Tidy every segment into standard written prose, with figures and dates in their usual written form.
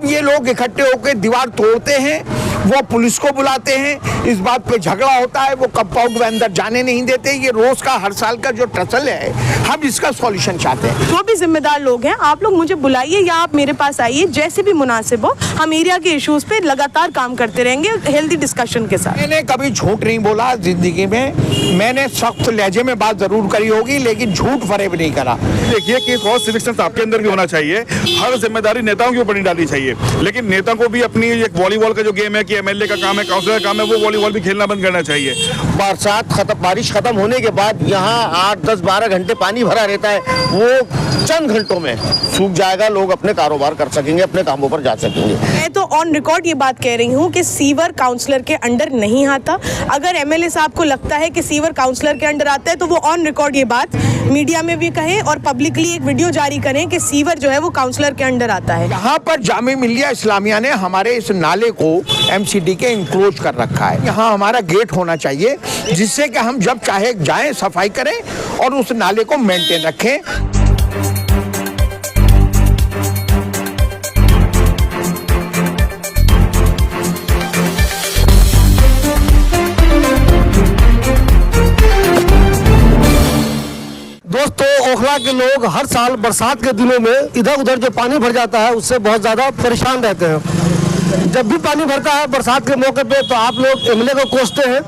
ये लोग इकट्ठे होकर दीवार तोड़ते हैं, वो पुलिस को बुलाते हैं, इस बात पे झगड़ा होता है, वो कंपाउंड में अंदर जाने नहीं देते। ये रोज का हर साल का जो टसल है, हम इसका सॉल्यूशन चाहते हैं। जो भी जिम्मेदार लोग हैं, आप लोग मुझे बुलाइए या आप मेरे पास आइए, जैसे भी मुनासिब हो। हम एरिया के इश्यूज पे लगातार काम करते रहेंगे हेल्दी डिस्कशन के साथ। मैंने कभी झूठ नहीं बोला जिंदगी में, मैंने सख्त लहजे में बात जरूर करी होगी, लेकिन झूठ फरेब नहीं करा। देखिए कि थोड़ा सिविक सेंस आपके अंदर भी होना चाहिए। हर जिम्मेदारी नेताओं के ऊपर नहीं डालनी चाहिए, लेकिन नेता को भी अपनी एक वॉलीबॉल का जो गेम है कि एमएलए का काम है, काउंसिलर का काम है, वो वॉलीबॉल भी खेलना बंद करना चाहिए। बारिश खत्म होने के बाद यहाँ 8, 10, 12 घंटे पानी भरा रहता है, वो चंद घंटों में सूख जाएगा। लोग अपने कारोबार कर सकेंगे, अपने कामों पर जा सकेंगे। मैं तो ऑन रिकॉर्ड ये बात कह रही हूँ कि सीवर काउंसलर के अंडर नहीं आता। अगर एमएलए साहब को लगता है कि सीवर काउंसलर के अंडर आता है, तो वो ऑन रिकॉर्ड ये बात मीडिया में भी कहें और पब्लिकली एक वीडियो जारी करें कि सीवर जो है वो काउंसलर के अंडर आता है। यहाँ पर जामिया मिल्लिया इस्लामिया ने हमारे इस नाले को एमसीडी के इंक्लोज कर रखा है। यहाँ हमारा गेट होना चाहिए, जिससे कि हम जब चाहे जाएं सफाई करें और उस नाले को मेंटेन रखें। दोस्तों, ओखला के लोग हर साल बरसात के दिनों में इधर उधर जो पानी भर जाता है उससे बहुत ज़्यादा परेशान रहते हैं। जब भी पानी भरता है बरसात के मौके पे, तो आप लोग एमएलए को कोसते हैं,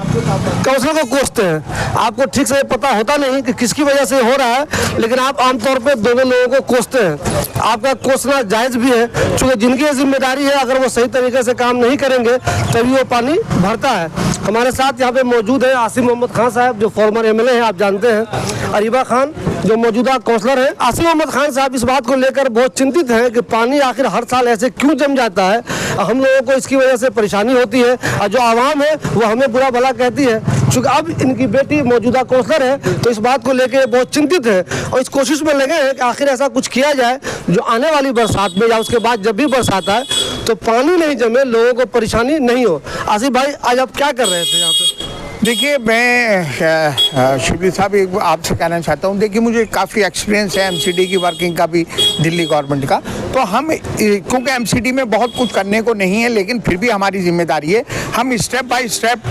काउंसिलर को कोसते हैं। आपको ठीक से पता होता नहीं कि किसकी वजह से हो रहा है, लेकिन आप आमतौर पे दोनों लोगों को कोसते हैं। आपका कोसना जायज़ भी है, क्योंकि जिनकी जिम्मेदारी है, अगर वो सही तरीके से काम नहीं करेंगे तभी वो पानी भरता है। हमारे साथ यहाँ पे मौजूद है आसिम मोहम्मद खान साहब, जो फॉर्मर एमएलए हैं, आप जानते हैं। अरीबा खान, जो मौजूदा काउंसलर है। आसिम मोहम्मद खान साहब इस बात को लेकर बहुत चिंतित हैं कि पानी आखिर हर साल ऐसे क्यों जम जाता है। हम लोगों को इसकी वजह से परेशानी होती है और जो आवाम है वो हमें बुरा भला कहती है। चूँकि अब इनकी बेटी मौजूदा काउंसलर है, तो इस बात को लेकर बहुत चिंतित है और इस कोशिश में लगे हैं कि आखिर ऐसा कुछ किया जाए जो आने वाली बरसात में या उसके बाद जब भी बरसात आए तो पानी नहीं जमे, लोगों को परेशानी नहीं हो। आसिफ भाई, आज आप क्या कर रहे थे यहाँ पे? देखिए, मैं शिबली साहब आपसे कहना चाहता हूँ, देखिए मुझे काफ़ी एक्सपीरियंस है एमसीडी की वर्किंग का भी, दिल्ली गवर्नमेंट का। तो हम, क्योंकि एमसीडी में बहुत कुछ करने को नहीं है, लेकिन फिर भी हमारी जिम्मेदारी है, हम स्टेप बाय स्टेप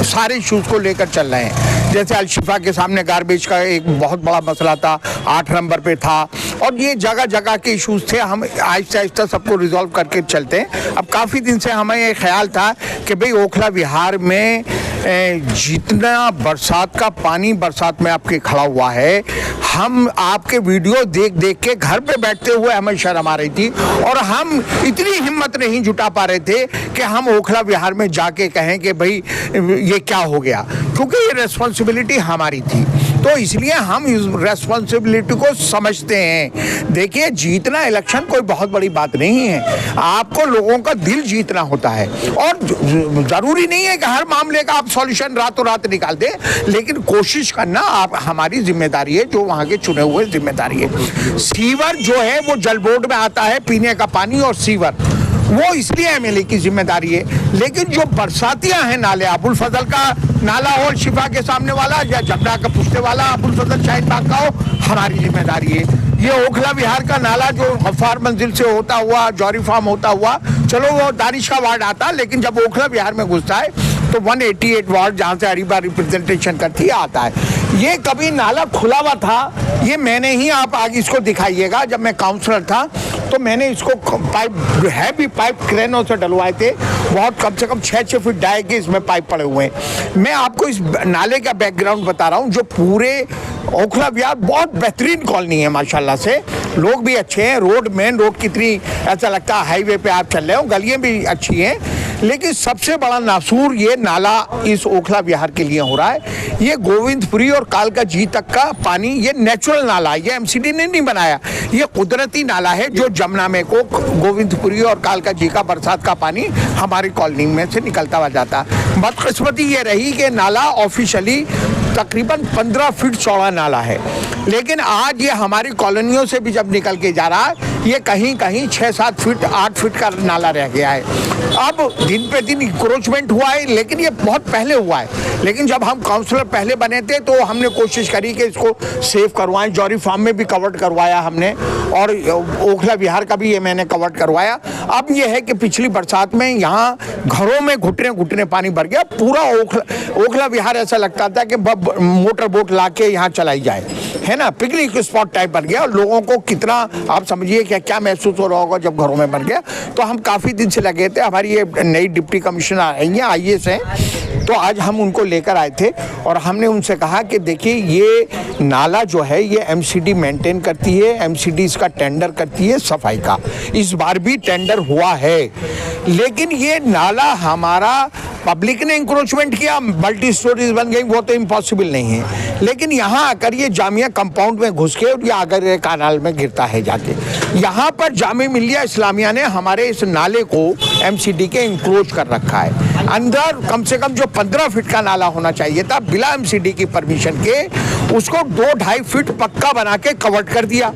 सारे इशूज़ को लेकर चल रहे हैं। जैसे अलशिफा के सामने गार्बेज का एक बहुत बड़ा मसला था, 8 नंबर पे था, और ये जगह जगह के इशूज़ थे। हम आहिस्ता आहिस्ता सबको रिजॉल्व करके चलते हैं। अब काफ़ी दिन से हमें ये ख्याल था कि भाई ओखला विहार में जितना बरसात का पानी बरसात में आपके खड़ा हुआ है, हम आपके वीडियो देख देख के घर पे बैठते हुए हमें शर्म आ रही थी, और हम इतनी हिम्मत नहीं जुटा पा रहे थे कि हम ओखला विहार में जाके कहें कि भाई ये क्या हो गया, क्योंकि ये रेस्पॉन्सिबिलिटी हमारी थी। तो इसलिए हम इस रेस्पॉन्सिबिलिटी को समझते हैं। देखिए, जीतना इलेक्शन कोई बहुत बड़ी बात नहीं है, आपको लोगों का दिल जीतना होता है, और ज़रूरी नहीं है कि हर मामले का आप सॉल्यूशन रातों रात निकाल दें, लेकिन कोशिश करना आप हमारी जिम्मेदारी है, जो वहाँ के चुने हुए जिम्मेदारी है। सीवर जो है वो जल बोर्ड में आता है, पीने का पानी और सीवर, वो इसलिए एमएलए की जिम्मेदारी है। लेकिन जो बरसातियां हैं नाले, अबुल फजल का नाला हो शिफा के सामने वाला, या जमना का पुश्ते वाला अबुल फजल शाहीन बाग का हो, हमारी जिम्मेदारी है। ये ओखला विहार का नाला जो गफ्फार मंजिल से होता हुआ, जौहरी फार्म होता हुआ, चलो वो दानिश का वार्ड आता, लेकिन जब ओखला विहार में घुसता है तो 188 वार्ड, जहाँ से अरीबा रिप्रेजेंटेशन करती है, आता है। ये कभी नाला खुला हुआ था, ये मैंने ही, आप आगे इसको दिखाइएगा, जब मैं काउंसलर था तो मैंने इसको पाइप क्रेनों से डलवाए थे, बहुत कम से कम 6-6 फीट डाई के इसमें पाइप पड़े हुए हैं। मैं आपको इस नाले का बैकग्राउंड बता रहा हूँ। जो पूरे ओखला विहार बहुत बेहतरीन कॉलोनी है माशाल्लाह से, लोग भी अच्छे हैं, रोड, मेन रोड कितनी ऐसा लगता है हाईवे पे आप चल रहे हो, गलियाँ भी अच्छी हैं, लेकिन सबसे बड़ा नासूर ये नाला इस ओखला विहार के लिए हो रहा है। ये गोविंदपुरी और कालका जी तक का पानी, ये नेचुरल नाला है, ये एमसीडी ने नहीं बनाया, ये कुदरती नाला है, जो जमुना में को गोविंदपुरी और कालका जी का बरसात का पानी हमारी कॉलोनी में से निकलता हुआ जाता है। बदकिस्मती ये रही कि नाला ऑफिशियली तकरीबन 15 फीट चौड़ा नाला है, लेकिन आज ये हमारी कॉलोनियों से भी जब निकल के जा रहा है, ये कहीं कहीं 6-7 फीट 8 फीट का नाला रह गया है। अब दिन पे दिन इंक्रोचमेंट हुआ है, लेकिन ये बहुत पहले हुआ है। लेकिन जब हम काउंसलर पहले बने थे तो हमने कोशिश करी कि इसको सेव करवाएं। जौहरी फार्म में भी कवर करवाया हमने, और ओखला विहार का भी ये मैंने कवर करवाया। अब ये है कि पिछली बरसात में यहाँ घरों में घुटने घुटने पानी भर गया। पूरा ओखला विहार ऐसा लगता था कि मोटर बोट ला के यहाँ चलाई जाए, है ना, पिकनिक स्पॉट टाइप बन गया। और लोगों को कितना आप समझिए क्या महसूस हो रहा होगा जब घरों में बन गया। तो हम काफ़ी दिन से लगे थे। हमारी ये नई डिप्टी कमिश्नर आई हैं, IAS हैं, तो आज हम उनको लेकर आए थे और हमने उनसे कहा कि देखिए ये नाला जो है ये MCD मेंटेन करती है, MCD इसका टेंडर करती है सफाई का। इस बार भी टेंडर हुआ है, लेकिन ये नाला हमारा पब्लिक ने इंक्रोचमेंट किया, मल्टी स्टोरीज बन गई, वो तो इम्पॉसिबल नहीं है। लेकिन यहाँ आकर ये जामिया कंपाउंड में घुस के और ये आकर कानाल में गिरता है जाके। यहाँ पर जामिया मिल्लिया इस्लामिया ने हमारे इस नाले को MCD के इंक्रोच कर रखा है। अंदर कम से कम जो 15 फीट का नाला होना चाहिए था, बिना MCD की परमिशन के उसको 2-2.5 फीट पक्का बना के कवर्ड कर दिया।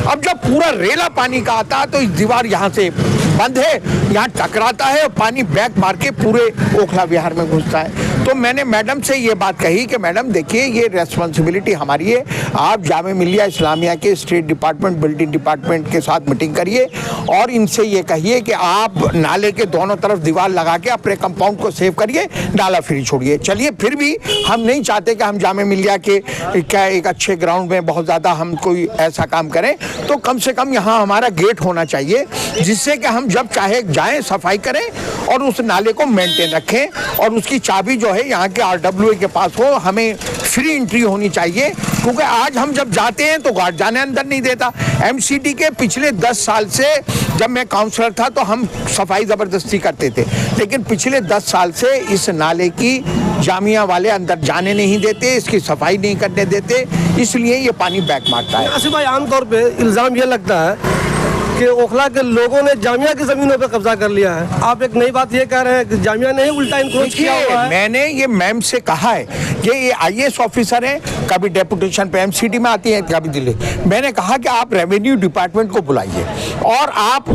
अब जब पूरा रेला पानी का आता है तो इस दीवार यहाँ से बंद है, यहाँ टकराता है और पानी बैक मार के पूरे ओखला विहार में घुसता है। तो मैंने मैडम से ये बात कही कि मैडम देखिए ये रेस्पॉन्सिबिलिटी हमारी है, आप जामिया मिल्लिया इस्लामिया के स्टेट डिपार्टमेंट बिल्डिंग डिपार्टमेंट के साथ मीटिंग करिए और इनसे ये कहिए कि आप नाले के दोनों तरफ दीवार लगा के अपने कंपाउंड को सेव करिए, नाला फ्री छोड़िए। चलिए, फिर भी हम नहीं चाहते कि हम जामिया मिल्लिया के क्या एक अच्छे ग्राउंड में बहुत ज़्यादा हम कोई ऐसा काम करें, तो कम से कम यहाँ हमारा गेट होना चाहिए जिससे कि हम जब चाहे जाएं सफाई करें और उस नाले को मेंटेन रखें और उसकी चाबी जो है यहाँ के RWA के पास हो। हमें फ्री एंट्री होनी चाहिए, क्योंकि आज हम जब जाते हैं तो गार्ड जाने अंदर नहीं देता। MCD के पिछले 10 साल से, जब मैं काउंसलर था तो हम सफाई ज़बरदस्ती करते थे, लेकिन पिछले 10 साल से इस नाले की जामिया वाले अंदर जाने नहीं देते, इसकी सफाई नहीं करने देते, इसलिए ये पानी बैक मारता है। आसिफ भाई, आमतौर पे इल्ज़ाम ये लगता है कि ओखला के लोगों ने जामिया की जमीनों पे कब्जा कर लिया है। आप एक नई बात ये कह रहे हैं कि जामिया ने ही उल्टा इंक्रोच किया हुआ है। मैंने ये मैम से कहा है, ये IAS ऑफिसर है, कभी डेपुटेशन पे MCD में आती है, कभी दिल्ली। मैंने कहा कि आप रेवेन्यू डिपार्टमेंट को बुलाइए और आप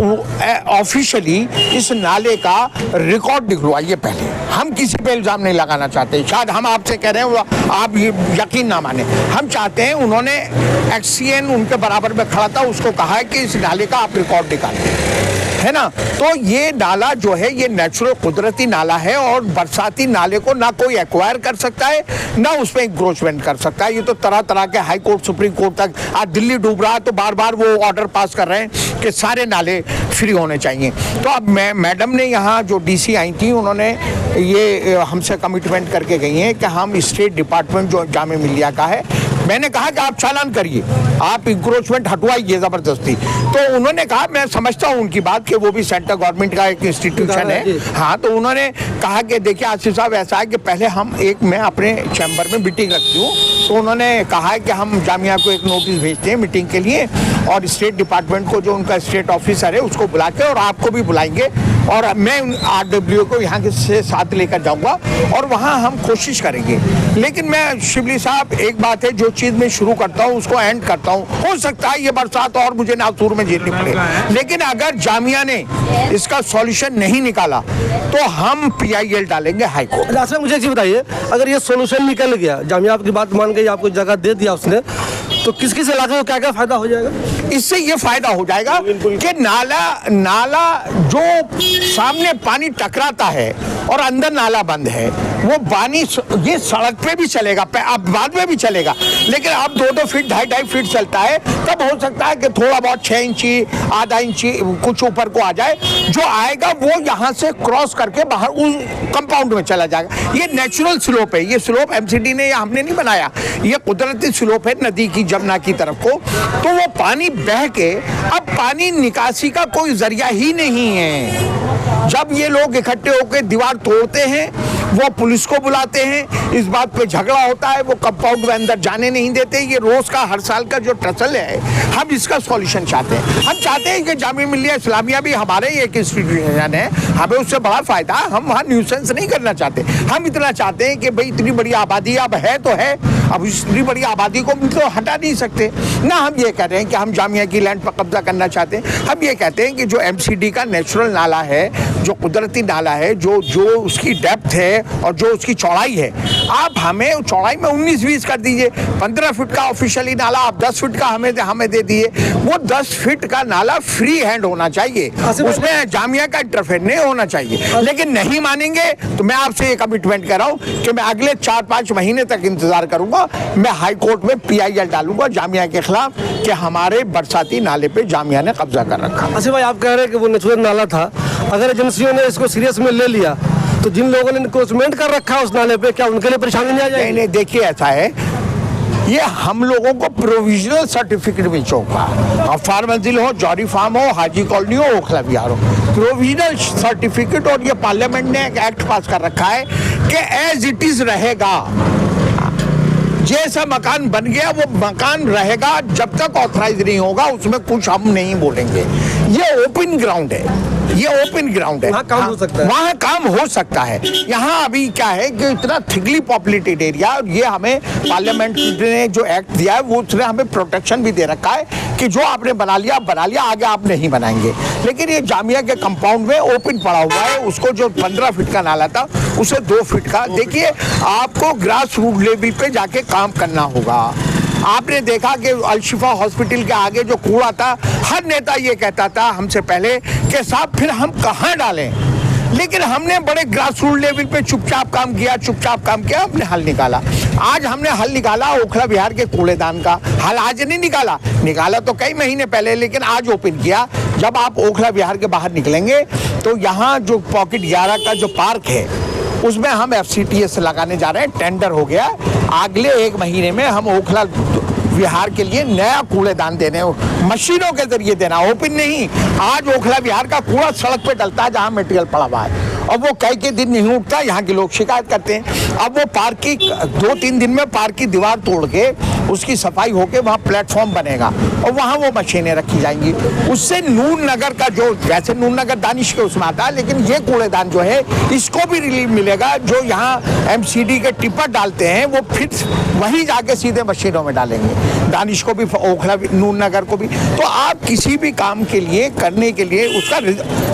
ऑफिशियली इस नाले का रिकॉर्ड निकलवाइए पहले। हम किसी पे इल्जाम नहीं लगाना चाहते, शायद हम आपसे कह रहे हैं आप ये यकीन ना माने। हम चाहते हैं, उन्होंने XCN उनके बराबर में खड़ा था, उसको कहा है कि इस नाले का रिकॉर्ड निकालें, है ना। तो ये नाला जो है ये नेचुरल कुदरती नाला है और बरसाती नाले को ना कोई एक्वायर कर सकता है ना उसमें इंक्रोचमेंट कर सकता है। ये तो तरह तरह के हाई कोर्ट सुप्रीम कोर्ट तक, आज दिल्ली डूब रहा है तो बार बार वो ऑर्डर पास कर रहे हैं कि सारे नाले फ्री होने चाहिए। तो अब मैडम ने यहाँ जो DC आई थी, उन्होंने ये हमसे कमिटमेंट करके गई हैं कि हम स्टेट डिपार्टमेंट जो जामिया मिल्लिया का है, मैंने कहा कि आप चालान करिए, आप इंक्रोचमेंट हटवाइए ज़बरदस्ती। तो उन्होंने कहा, मैं समझता हूँ उनकी बात कि वो भी सेंट्रल गवर्नमेंट का एक इंस्टीट्यूशन है। हाँ, तो उन्होंने कहा कि देखिए आसिफ साहब, ऐसा है कि पहले मैं अपने चैम्बर में मीटिंग रखती हूँ, तो उन्होंने कहा है कि हम जामिया को एक नोटिस भेजते हैं मीटिंग के लिए और स्टेट डिपार्टमेंट को जो उनका स्टेट ऑफिसर है उसको बुला के और आपको भी बुलाएंगे और मैं RWA को यहाँ से साथ लेकर जाऊँगा और वहाँ हम कोशिश करेंगे। लेकिन मैं शिबली साहब, एक बात है, जो चीज़ मैं शुरू करता हूँ उसको एंड करता हूँ। हो सकता है ये बरसात और मुझे नासूर में झेलनी पड़े, लेकिन अगर जामिया ने इसका सॉल्यूशन नहीं निकाला तो हम PIL डालेंगे हाई कोर्ट। अच्छा, मुझे एक चीज़ बताइए, अगर ये सॉल्यूशन निकल गया, जामिया आपकी बात मान गई, आपको जगह दे दिया उसने, तो किस किस इलाके को क्या क्या फायदा हो जाएगा? इससे ये फायदा हो जाएगा कि नाला जो सामने पानी टकराता है और अंदर नाला बंद है, वो पानी ये सड़क पे भी चलेगा, अब बाद में भी चलेगा, लेकिन अब 2-2 फीट 2.5 फीट चलता है, तब हो सकता है कि थोड़ा बहुत 6 इंची आधा इंची कुछ ऊपर को आ जाए। जो आएगा वो यहाँ से क्रॉस करके बाहर उस कंपाउंड में चला जाएगा। ये नेचुरल स्लोप है, ये स्लोप MCD ने या हमने नहीं बनाया, ये कुदरती स्लोप है नदी की, जमुना की तरफ को। तो वो पानी बह के, अब पानी निकासी का कोई जरिया ही नहीं है। जब ये लोग इकट्ठे होकर दीवार तोड़ते हैं, वो पुलिस को बुलाते हैं, इस बात पे झगड़ा होता है, वो कंपाउंड में अंदर जाने नहीं देते। ये रोज का हर साल का जो टसल है, हम इसका सॉल्यूशन चाहते हैं। हम चाहते हैं कि जामिया मिल्लिया इस्लामिया भी हमारे ही एक इंस्टीट्यूशन है, हमें उससे बड़ा फायदा, हम वहाँ न्यूसेंस नहीं करना चाहते। हम इतना चाहते हैं कि भाई इतनी बड़ी आबादी अब है तो है, अब इतनी बड़ी आबादी को हम तो हटा नहीं सकते ना। हम ये कह रहे हैं कि हम जामिया की लैंड पर कब्जा करना चाहते हैं। हम ये कहते हैं कि जो एमसीडी का नेचुरल नाला है, जो कुदरती नाला है, जो उसकी डेप्थ है और जो उसकी चौड़ाई है, आप हमें चौड़ाई में 19-20 कर दीजिए। 15 फीट का ऑफिशियली नाला आप 10 फीट का हमें दे दिए। वो 10 फीट का नाला फ्री हैंड होना चाहिए, उसमें जामिया का इंटरफेयर नहीं होना चाहिए। लेकिन नहीं मानेंगे तो मैं आपसे ये कमिटमेंट कर रहा हूँ कि मैं अगले 4-5 महीने तक इंतजार करूंगा। मैं हाई कोर्ट में PIL डालूंगा जामिया के खिलाफ कि हमारे बरसाती नाले पे जामिया ने कब्जा कर रखा। अच्छा भाई, आप कह रहे हैं कि वो नेचुरल नाला था, अगर एजेंसियों ने इसको सीरियस में ले लिया तो जिन लोगों ने इंक्रोचमेंट कर रखा है उस नाले पे, क्या उनके लिए परेशानी नहीं आ जाएगी? नहीं, देखिए ऐसा है, ये हम लोगों को प्रोविजनल सर्टिफिकेट मिल चुका। अब फार्म मंजिल हो, जौहरी फार्म हो, हाजी कॉलोनी हो, ओखला विहार हो, प्रोविजनल सर्टिफिकेट। और ये पार्लियामेंट ने एक एक्ट पास कर रखा है कि एज इट इज रहेगा। जैसा मकान बन गया वो मकान रहेगा, जब तक ऑथराइज नहीं होगा उसमें कुछ हम नहीं बोलेंगे। ये ओपन ग्राउंड है, ये ओपन ग्राउंड है, वहाँ काम हो सकता है, वहाँ काम हो सकता है। यहाँ अभी क्या है कि इतना थिकली पॉपुलेटेड एरिया, और ये हमें पार्लियामेंट ने जो एक्ट दिया है वो उसने हमें प्रोटेक्शन भी दे रखा है कि जो आपने बना लिया, आगे आप नहीं बनाएंगे। लेकिन ये जामिया के कंपाउंड में ओपन पड़ा हुआ है, उसको जो 15 फीट का नाला था उसे 2 फीट का। देखिए, आपको ग्रास रूट लेवल पे जाके काम करना होगा। आपने देखा कि अल-शिफा हॉस्पिटल के आगे जो कूड़ा था, हर नेता ये कहता था हमसे पहले कि साहब फिर हम कहाँ डालें, लेकिन हमने बड़े ग्रास रूट लेवल पे चुपचाप काम किया, हमने हल निकाला। आज हमने हल निकाला ओखला विहार के कूड़ेदान का। हल आज नहीं निकाला तो कई महीने पहले, लेकिन आज ओपन किया। जब आप ओखला विहार के बाहर निकलेंगे तो यहाँ जो पॉकेट 11 का जो पार्क है उसमें हम FCTS लगाने जा रहे हैं, टेंडर हो गया। अगले 1 महीने में हम ओखला विहार के लिए नया कूड़ेदान देने, मशीनों के जरिए देना, ओपन नहीं। आज ओखला विहार का कूड़ा सड़क पे डलता है जहाँ मटेरियल पड़ा हुआ है, और वो कई के दिन नहीं उठता। यहाँ के लोग शिकायत करते हैं। अब वो पार्क की 2-3 दिन में पार्क की दीवार तोड़ के उसकी सफाई होके वहाँ प्लेटफॉर्म बनेगा और वहाँ वो मशीनें रखी जाएंगी। उससे नून नगर का जो, वैसे नून नगर दानिश के उसमें आता है, लेकिन ये कूड़ेदान जो है इसको भी रिलीफ मिलेगा। जो यहाँ MCD के टिपर डालते हैं वो फिर वहीं जाके सीधे मशीनों में डालेंगे, दानिश को भी, ओखला नून नगर को भी। तो आप किसी भी काम के लिए करने के लिए उसका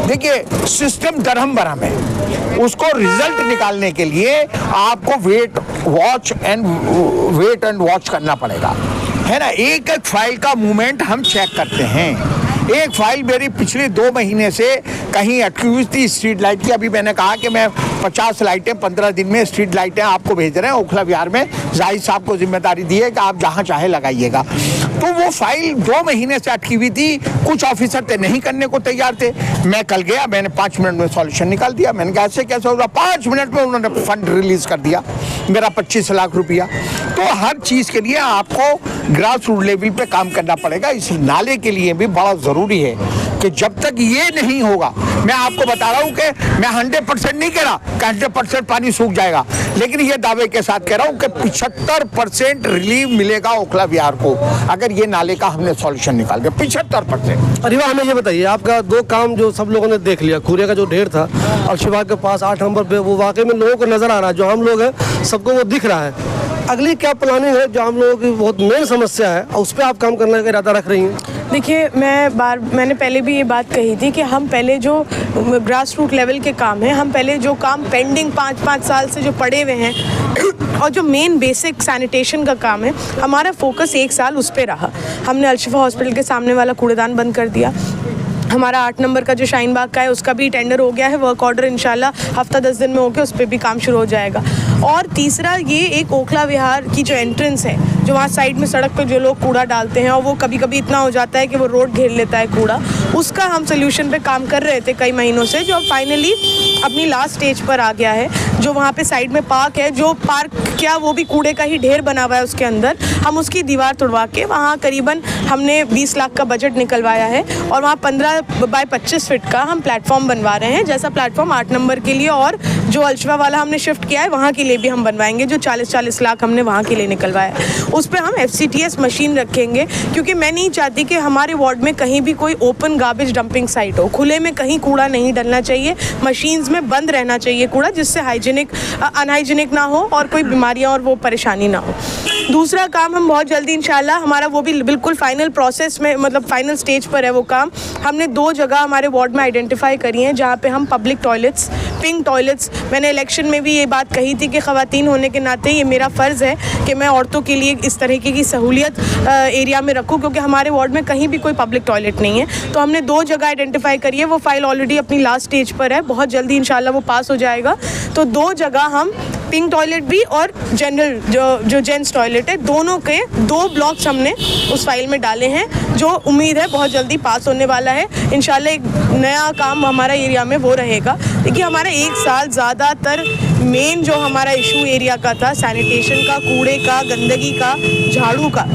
देखिए सिस्टम दरहम बरहम है, उसको रिजल्ट निकालने के लिए आपको वेट एंड वॉच करना पड़ेगा, है ना। एक फाइल का मूवमेंट हम चेक करते हैं। एक फाइल मेरी पिछले 2 महीने से कहीं अटकी हुई थी स्ट्रीट लाइट की। अभी मैंने कहा कि मैं 50 लाइटें 15 दिन में स्ट्रीट लाइटें आपको भेज रहे हैं ओखला विहार में। जाहिद साहब को जिम्मेदारी दी है कि आप जहां चाहे लगाइएगा। तो वो फाइल 2 महीने से अटकी हुई थी। कुछ ऑफिसर थे नहीं करने को तैयार थे। मैं कल गया, मैंने 5 मिनट में सॉल्यूशन निकाल दिया। मैंने कहा ऐसे कैसे होगा, 5 मिनट में उन्होंने फंड रिलीज कर दिया, मेरा 25 लाख रुपया। तो हर चीज़ के लिए आपको ग्रास रूट लेवल पे काम करना पड़ेगा। इस नाले के लिए भी बड़ा ज़रूरी है कि जब तक ये नहीं होगा, मैं आपको बता रहा हूँ कि मैं 100% नहीं कह रहा कि 100% पानी सूख जाएगा, लेकिन ये दावे के साथ कह रहा हूँ कि 75% रिलीफ मिलेगा ओखला विहार को अगर ये नाले का हमने सॉल्यूशन निकाल दिया। 75%। अरे वाह, हमें ये बताइए, आपका 2 काम जो सब लोगों ने देख लिया, कूड़े का जो ढेर था अल-शिफा के पास 8 नंबर पे, वो वाकई में लोगों को नजर आ रहा है, जो हम लोग हैं सबको वो दिख रहा है। अगली क्या प्लानिंग है, जो हम लोगों की बहुत मेन समस्या है, और उस पर आप काम करने का इरादा रख रही हैं? देखिए, मैंने पहले भी ये बात कही थी कि हम पहले जो ग्रास रूट लेवल के काम हैं, हम पहले जो काम पेंडिंग 5-5 साल से जो पड़े हुए हैं और जो मेन बेसिक सैनिटेशन का काम है, हमारा फोकस 1 साल उस पर रहा। हमने अल-शिफा हॉस्पिटल के सामने वाला कूड़ेदान बंद कर दिया। हमारा 8 नंबर का जो शाहीन बाग का है उसका भी टेंडर हो गया है, वर्क ऑर्डर इंशाल्लाह हफ्ता 10 दिन में होकर उस पर भी काम शुरू हो जाएगा। और तीसरा, ये एक ओखला विहार की जो एंट्रेंस है, जो वहाँ साइड में सड़क पर जो लोग कूड़ा डालते हैं और वो कभी कभी इतना हो जाता है कि वो रोड घेर लेता है कूड़ा, उसका हम सोल्यूशन पे काम कर रहे थे कई महीनों से, जो फाइनली अपनी लास्ट स्टेज पर आ गया है। जो वहाँ पे साइड में पार्क है, जो पार्क क्या वो भी कूड़े का ही ढेर बना हुआ है उसके अंदर, हम उसकी दीवार तुड़वा के वहाँ करीबन हमने 20 लाख का बजट निकलवाया है और वहाँ 15 बाय 25 फीट का हम प्लेटफॉर्म बनवा रहे हैं, जैसा प्लेटफॉर्म 8 नंबर के लिए और जो अल-शिफा वाला हमने शिफ्ट किया है वहाँ के लिए भी हम बनवाएंगे। जो 40-40 लाख हमने वहाँ के लिए निकलवाया है, उस पर हम FCTS मशीन रखेंगे, क्योंकि मैं नहीं चाहती कि हमारे वार्ड में कहीं भी कोई ओपन गार्बेज डंपिंग साइट हो। खुले में कहीं कूड़ा नहीं डलना चाहिए, मशीन्स में बंद रहना चाहिए कूड़ा, जिससे अनहाइजीनिक ना हो और कोई बीमारियाँ और वो परेशानी ना हो। दूसरा काम हम बहुत जल्दी इंशाल्लाह, हमारा वो भी बिल्कुल फाइनल प्रोसेस में, मतलब फाइनल स्टेज पर है वो काम। हमने 2 जगह हमारे वार्ड में आइडेंटिफाई करी हैं जहाँ पे हम पब्लिक टॉयलेट्स, पिंक टॉयलेट्स, मैंने इलेक्शन में भी ये बात कही थी कि ख़वातीन होने के नाते ये मेरा फ़र्ज़ है कि मैं औरतों के लिए इस तरीके की सहूलियत एरिया में रखूँ, क्योंकि हमारे वार्ड में कहीं भी कोई पब्लिक टॉयलेट नहीं है। तो हमने 2 जगह आइडेंटिफाई करी है, वो फाइल ऑलरेडी अपनी लास्ट स्टेज पर है, बहुत जल्दी इंशाल्लाह वो पास हो जाएगा। तो 2 जगह हम पिंक टॉयलेट भी और जनरल जो जेंट्स टॉयलेट है, दोनों के 2 ब्लॉक्स हमने उस फाइल में डाले हैं, जो उम्मीद है बहुत जल्दी पास होने वाला है इंशाल्लाह। एक नया काम हमारा एरिया में वो रहेगा। देखिए हमारा 1 साल ज़्यादातर मेन जो हमारा इशू एरिया का था, सैनिटेशन का, कूड़े का, गंदगी का, झाड़ू का।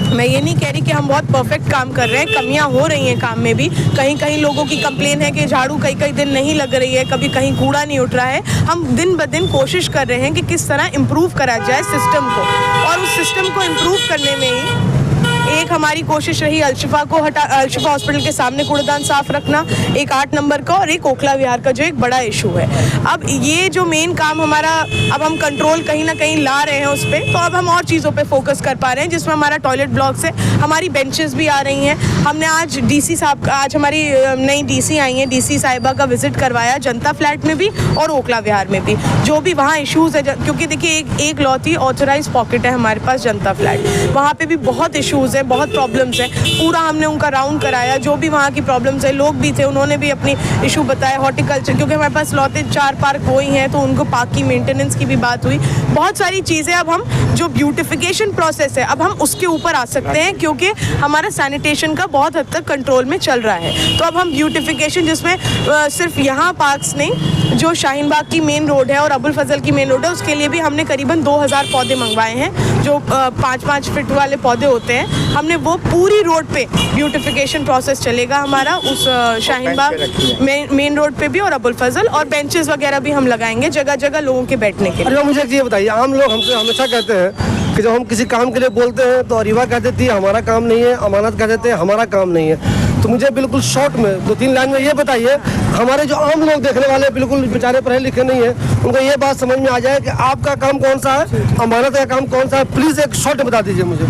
मैं ये नहीं कह रही कि हम बहुत परफेक्ट काम कर रहे हैं, कमियां हो रही हैं काम में भी। कहीं कहीं लोगों की कंप्लेन है कि झाड़ू कई दिन नहीं लग रही है, कभी कहीं कूड़ा नहीं उठ रहा है। हम दिन ब दिन कोशिश कर रहे हैं कि किस तरह इम्प्रूव करा जाए सिस्टम को, और उस सिस्टम को इम्प्रूव करने में ही एक हमारी कोशिश रही अलशिफा हॉस्पिटल के सामने कूड़ेदान साफ रखना, एक 8 नंबर का, और एक ओखला विहार का जो एक बड़ा इशू है। अब ये जो मेन काम हमारा, अब हम कंट्रोल कहीं ना कहीं ला रहे हैं उस पर, तो अब हम और चीज़ों पे फोकस कर पा रहे हैं, जिसमें हमारा टॉयलेट ब्लॉक्स है, हमारी बेंचेस भी आ रही हैं। हमने आज डीसी साहब, आज हमारी नई डीसी आई हैं, डीसी साहिबा का विजिट करवाया जनता फ्लैट में भी और ओखला विहार में भी, जो भी वहाँ इशूज़ है। क्योंकि देखिए एक लौती ऑथराइज पॉकेट है हमारे पास जनता फ्लैट, वहाँ पे भी बहुत इशूज़ है, बहुत प्रॉब्लम्स है। पूरा हमने उनका राउंड कराया, जो भी वहाँ की प्रॉब्लम्स है, लोग भी थे, उन्होंने भी अपनी इशू बताया। हॉर्टिकल्चर, क्योंकि हमारे पास लौते 4 पार्क वो ही हैं, तो उनको पार्क की मेंटेनेंस की भी बात हुई, बहुत सारी चीज़ें। अब हम जो ब्यूटिफिकेशन प्रोसेस है, अब हम उसके ऊपर आ सकते हैं, क्योंकि हमारा सैनिटेशन का बहुत हद तक कंट्रोल में चल रहा है। तो अब हम ब्यूटिफिकेशन, जिसमें सिर्फ यहाँ पार्क्स नहीं, जो शाहीन बाग की मेन रोड है और अबुल फजल की मेन रोड है, उसके लिए भी हमने करीबन 2000 पौधे मंगवाए हैं, जो 5-5 फीट वाले पौधे होते हैं। हमने वो पूरी रोड पे ब्यूटिफिकेशन प्रोसेस चलेगा हमारा, उस शाहीन बाग मेन रोड पे भी और अबुल फजल, और बेंचेस वगैरह भी हम लगाएंगे जगह जगह लोगों के बैठने के लिए। अरे मुझे ये बताइए, आम लोग हमसे हमेशा कहते हैं कि जब हम किसी काम के लिए बोलते हैं तो अरीवा कह देती है हमारा काम नहीं है, अमानत कह देते हैं हमारा काम नहीं है। तो मुझे बिल्कुल शॉर्ट में 2-3 लाइन में ये बताइए, हमारे जो आम लोग देखने वाले बिल्कुल बेचारे पढ़े लिखे नहीं है, उनको ये बात समझ में आ जाए कि आपका काम कौन सा है, अमानत का काम कौन सा है। प्लीज एक शॉर्ट बता दीजिए मुझे।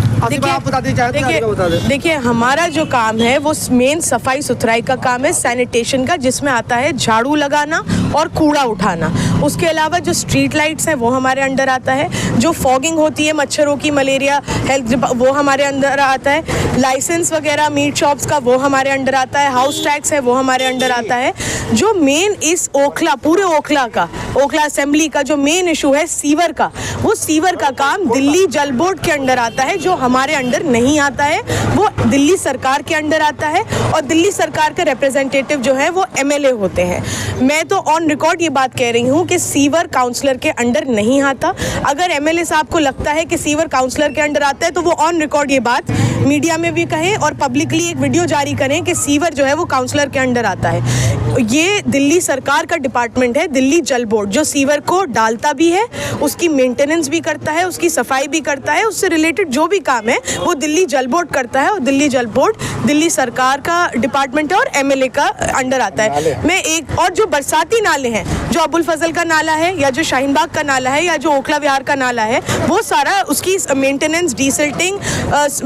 आप बता दीजिए। देखिए हमारा जो काम है वो मेन सफाई सुथराई का काम है, सैनिटेशन का, जिसमें आता है झाड़ू लगाना और कूड़ा उठाना। उसके अलावा जो स्ट्रीट लाइट्स हैं वो हमारे अंडर आता है, जो फॉगिंग होती है मच्छरों की, मलेरिया हेल्थ, वो हमारे अंदर आता है, लाइसेंस वगैरह मीट शॉप्स का वो हमारे अंडर आता है, हाउस टैक्स है वो हमारे अंडर आता है। जो मेन इस ओखला, पूरे ओखला का, ओखला असेंबली का जो मेन इशू है सीवर का, वो सीवर का काम दिल्ली जल बोर्ड के अंडर आता है, जो हमारे अंडर नहीं आता है, वो दिल्ली सरकार के अंडर आता है। और दिल्ली सरकार के रिप्रेजेंटेटिव जो है वो एमएलए होते हैं। मैं तो ऑन रिकॉर्ड ये बात कह रही हूँ कि सीवर काउंसलर के अंडर नहीं आता। अगर एमएलए साहब को लगता है कि सीवर काउंसलर के अंडर आता है, तो वो ऑन रिकॉर्ड ये बात मीडिया में भी कहें और पब्लिकली एक वीडियो जारी करें कि सीवर जो है वो काउंसलर के अंडर आता है। ये दिल्ली सरकार का डिपार्टमेंट है, दिल्ली जल बोर्ड, जो सीवर को डालता भी है, उसकी मेंटेनेंस भी करता है, उसकी सफाई भी करता है, उससे रिलेटेड जो भी काम है वो दिल्ली जल बोर्ड करता है। और दिल्ली जल बोर्ड दिल्ली सरकार का डिपार्टमेंट है और एमएलए का अंडर आता है। मैं एक और जो बरसाती नाले हैं, जो अबुल फजल का नाला है या जो शाहीन बाग का नाला है या जो ओखला विहार का नाला है, वो सारा उसकी maintenance, desilting,